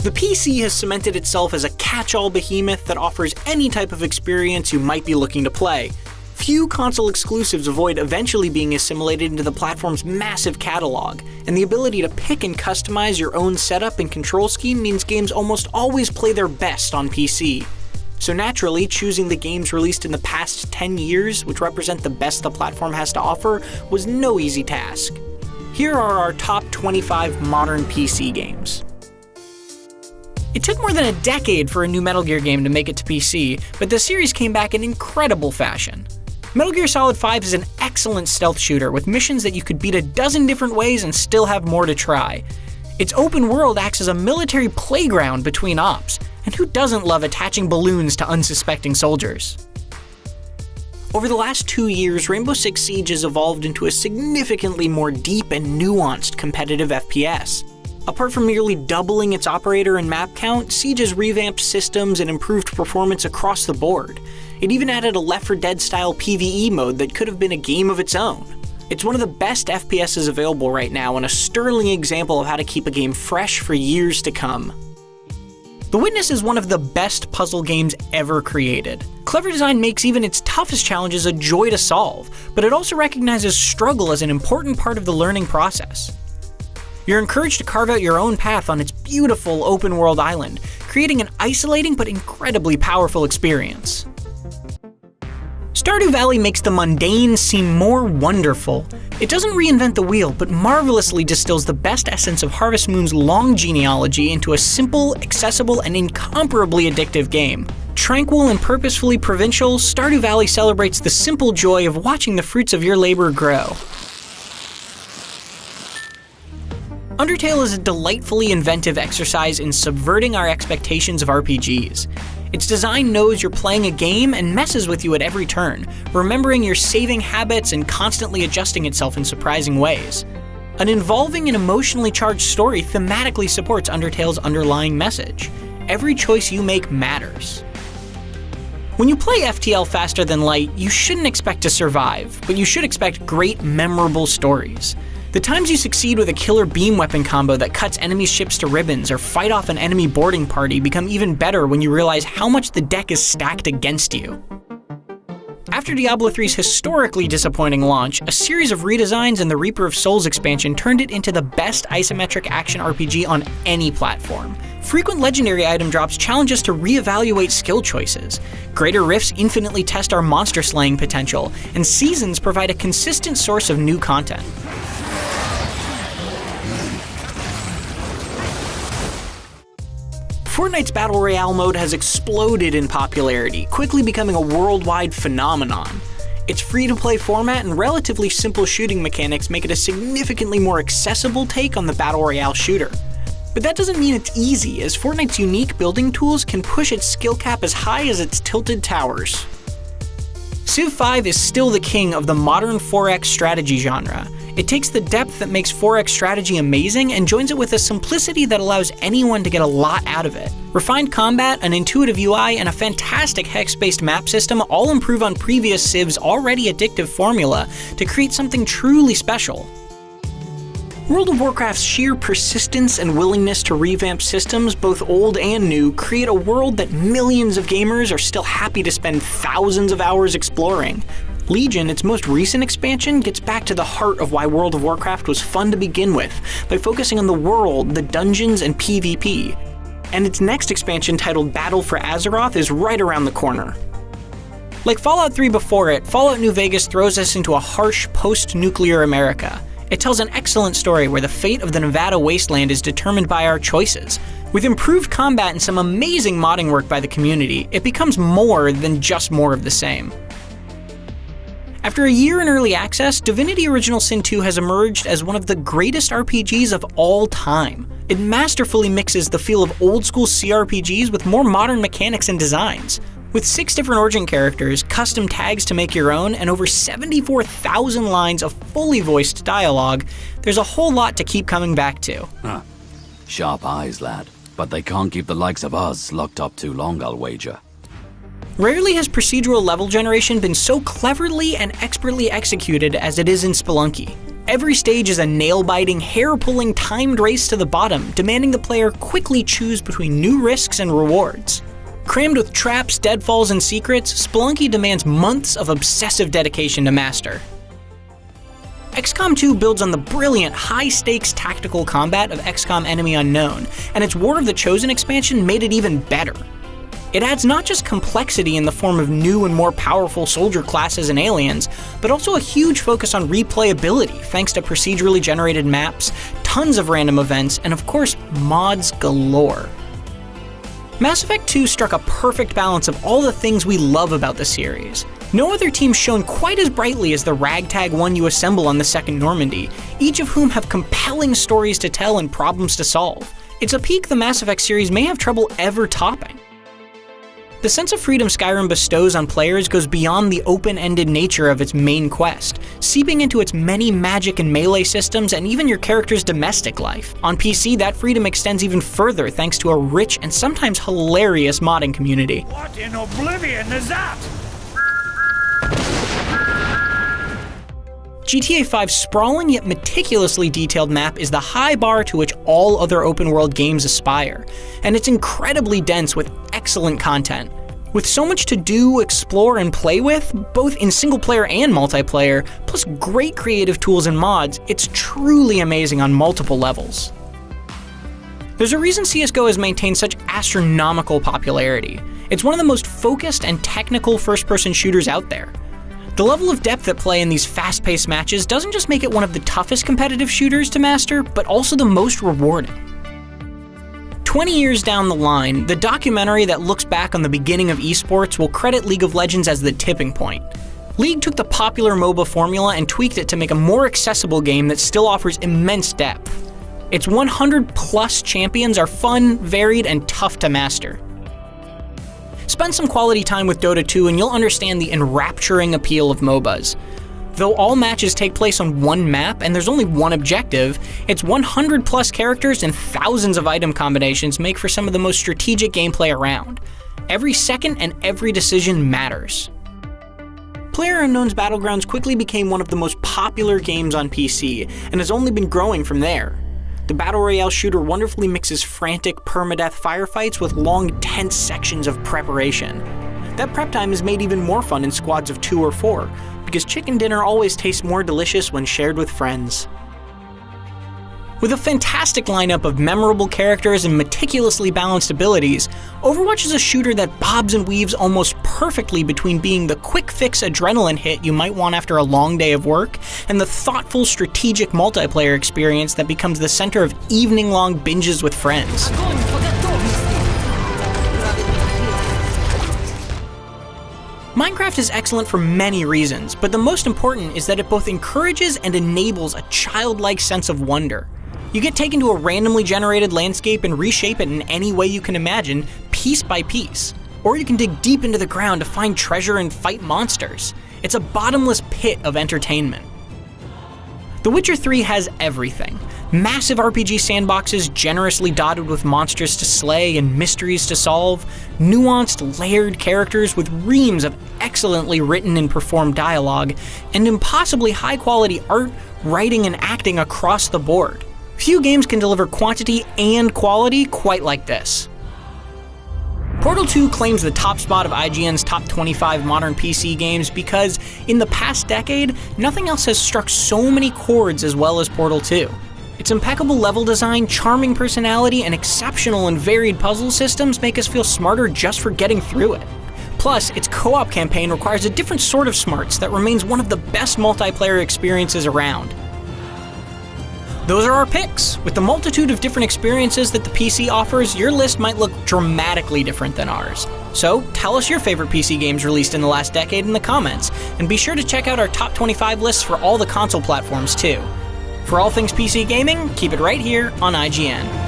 The PC has cemented itself as a catch-all behemoth that offers any type of experience you might be looking to play. Few console exclusives avoid eventually being assimilated into the platform's massive catalog, and the ability to pick and customize your own setup and control scheme means games almost always play their best on PC. So naturally, choosing the games released in the past 10 years, which represent the best the platform has to offer, was no easy task. Here are our top 25 modern PC games. It took more than a decade for a new Metal Gear game to make it to PC, but the series came back in incredible fashion. Metal Gear Solid 5 is an excellent stealth shooter with missions that you could beat a dozen different ways and still have more to try. Its open world acts as a military playground between ops, and who doesn't love attaching balloons to unsuspecting soldiers? Over the last 2 years, Rainbow Six Siege has evolved into a significantly more deep and nuanced competitive FPS. Apart from nearly doubling its operator and map count, Siege has revamped systems and improved performance across the board. It even added a Left 4 Dead-style PvE mode that could have been a game of its own. It's one of the best FPSs available right now and a sterling example of how to keep a game fresh for years to come. The Witness is one of the best puzzle games ever created. Clever design makes even its toughest challenges a joy to solve, but it also recognizes struggle as an important part of the learning process. You're encouraged to carve out your own path on its beautiful open-world island, creating an isolating but incredibly powerful experience. Stardew Valley makes the mundane seem more wonderful. It doesn't reinvent the wheel, but marvelously distills the best essence of Harvest Moon's long genealogy into a simple, accessible, and incomparably addictive game. Tranquil and purposefully provincial, Stardew Valley celebrates the simple joy of watching the fruits of your labor grow. Undertale is a delightfully inventive exercise in subverting our expectations of RPGs. Its design knows you're playing a game and messes with you at every turn, remembering your saving habits and constantly adjusting itself in surprising ways. An involving and emotionally charged story thematically supports Undertale's underlying message. Every choice you make matters. When you play FTL faster than light, you shouldn't expect to survive, but you should expect great, memorable stories. The times you succeed with a killer beam weapon combo that cuts enemy ships to ribbons or fight off an enemy boarding party become even better when you realize how much the deck is stacked against you. After Diablo 3's historically disappointing launch, a series of redesigns and the Reaper of Souls expansion turned it into the best isometric action RPG on any platform. Frequent legendary item drops challenge us to reevaluate skill choices. Greater Rifts infinitely test our monster slaying potential, and Seasons provide a consistent source of new content. Fortnite's Battle Royale mode has exploded in popularity, quickly becoming a worldwide phenomenon. Its free-to-play format and relatively simple shooting mechanics make it a significantly more accessible take on the Battle Royale shooter. But that doesn't mean it's easy, as Fortnite's unique building tools can push its skill cap as high as its tilted towers. Civ 5 is still the king of the modern 4X strategy genre. It takes the depth that makes 4X strategy amazing and joins it with a simplicity that allows anyone to get a lot out of it. Refined combat, an intuitive UI, and a fantastic hex-based map system all improve on previous Civ's already addictive formula to create something truly special. World of Warcraft's sheer persistence and willingness to revamp systems, both old and new, create a world that millions of gamers are still happy to spend thousands of hours exploring. Legion, its most recent expansion, gets back to the heart of why World of Warcraft was fun to begin with, by focusing on the world, the dungeons, and PvP. And its next expansion, titled Battle for Azeroth, is right around the corner. Like Fallout 3 before it, Fallout New Vegas throws us into a harsh, post-nuclear America. It tells an excellent story where the fate of the Nevada wasteland is determined by our choices. With improved combat and some amazing modding work by the community, it becomes more than just more of the same. After a year in early access, Divinity Original Sin 2 has emerged as one of the greatest RPGs of all time. It masterfully mixes the feel of old-school CRPGs with more modern mechanics and designs. With 6 different origin characters, custom tags to make your own, and over 74,000 lines of fully voiced dialogue, there's a whole lot to keep coming back to. Sharp eyes, lad. But they can't keep the likes of us locked up too long, I'll wager. Rarely has procedural level generation been so cleverly and expertly executed as it is in Spelunky. Every stage is a nail-biting, hair-pulling, timed race to the bottom, demanding the player quickly choose between new risks and rewards. Crammed with traps, deadfalls, and secrets, Spelunky demands months of obsessive dedication to master. XCOM 2 builds on the brilliant, high-stakes tactical combat of XCOM Enemy Unknown, and its War of the Chosen expansion made it even better. It adds not just complexity in the form of new and more powerful soldier classes and aliens, but also a huge focus on replayability thanks to procedurally generated maps, tons of random events, and of course, mods galore. Mass Effect 2 struck a perfect balance of all the things we love about the series. No other team shone quite as brightly as the ragtag one you assemble on the Second Normandy, each of whom have compelling stories to tell and problems to solve. It's a peak the Mass Effect series may have trouble ever topping. The sense of freedom Skyrim bestows on players goes beyond the open-ended nature of its main quest, seeping into its many magic and melee systems and even your character's domestic life. On PC, that freedom extends even further thanks to a rich and sometimes hilarious modding community. What in oblivion is that? GTA 5's sprawling yet meticulously detailed map is the high bar to which all other open-world games aspire, and it's incredibly dense with excellent content. With so much to do, explore, and play with, both in single-player and multiplayer, plus great creative tools and mods, it's truly amazing on multiple levels. There's a reason CSGO has maintained such astronomical popularity. It's one of the most focused and technical first-person shooters out there. The level of depth at play in these fast-paced matches doesn't just make it one of the toughest competitive shooters to master, but also the most rewarding. 20 years down the line, the documentary that looks back on the beginning of esports will credit League of Legends as the tipping point. League took the popular MOBA formula and tweaked it to make a more accessible game that still offers immense depth. Its 100-plus champions are fun, varied, and tough to master. Spend some quality time with Dota 2 and you'll understand the enrapturing appeal of MOBAs. Though all matches take place on one map and there's only one objective, its 100-plus characters and thousands of item combinations make for some of the most strategic gameplay around. Every second and every decision matters. PlayerUnknown's Battlegrounds quickly became one of the most popular games on PC, and has only been growing from there. The Battle Royale shooter wonderfully mixes frantic, permadeath firefights with long, tense sections of preparation. That prep time is made even more fun in squads of 2 or 4, because chicken dinner always tastes more delicious when shared with friends. With a fantastic lineup of memorable characters and meticulously balanced abilities, Overwatch is a shooter that bobs and weaves almost perfectly between being the quick-fix adrenaline hit you might want after a long day of work, and the thoughtful, strategic multiplayer experience that becomes the center of evening-long binges with friends. Minecraft is excellent for many reasons, but the most important is that it both encourages and enables a childlike sense of wonder. You get taken to a randomly generated landscape and reshape it in any way you can imagine, piece by piece. Or you can dig deep into the ground to find treasure and fight monsters. It's a bottomless pit of entertainment. The Witcher 3 has everything. Massive RPG sandboxes generously dotted with monsters to slay and mysteries to solve, nuanced, layered characters with reams of excellently written and performed dialogue, and impossibly high-quality art, writing, and acting across the board. Few games can deliver quantity and quality quite like this. Portal 2 claims the top spot of IGN's top 25 modern PC games because, in the past decade, nothing else has struck so many chords as well as Portal 2. Its impeccable level design, charming personality, and exceptional and varied puzzle systems make us feel smarter just for getting through it. Plus, its co-op campaign requires a different sort of smarts that remains one of the best multiplayer experiences around. Those are our picks. With the multitude of different experiences that the PC offers, your list might look dramatically different than ours. So, tell us your favorite PC games released in the last decade in the comments, and be sure to check out our top 25 lists for all the console platforms too. For all things PC gaming, keep it right here on IGN.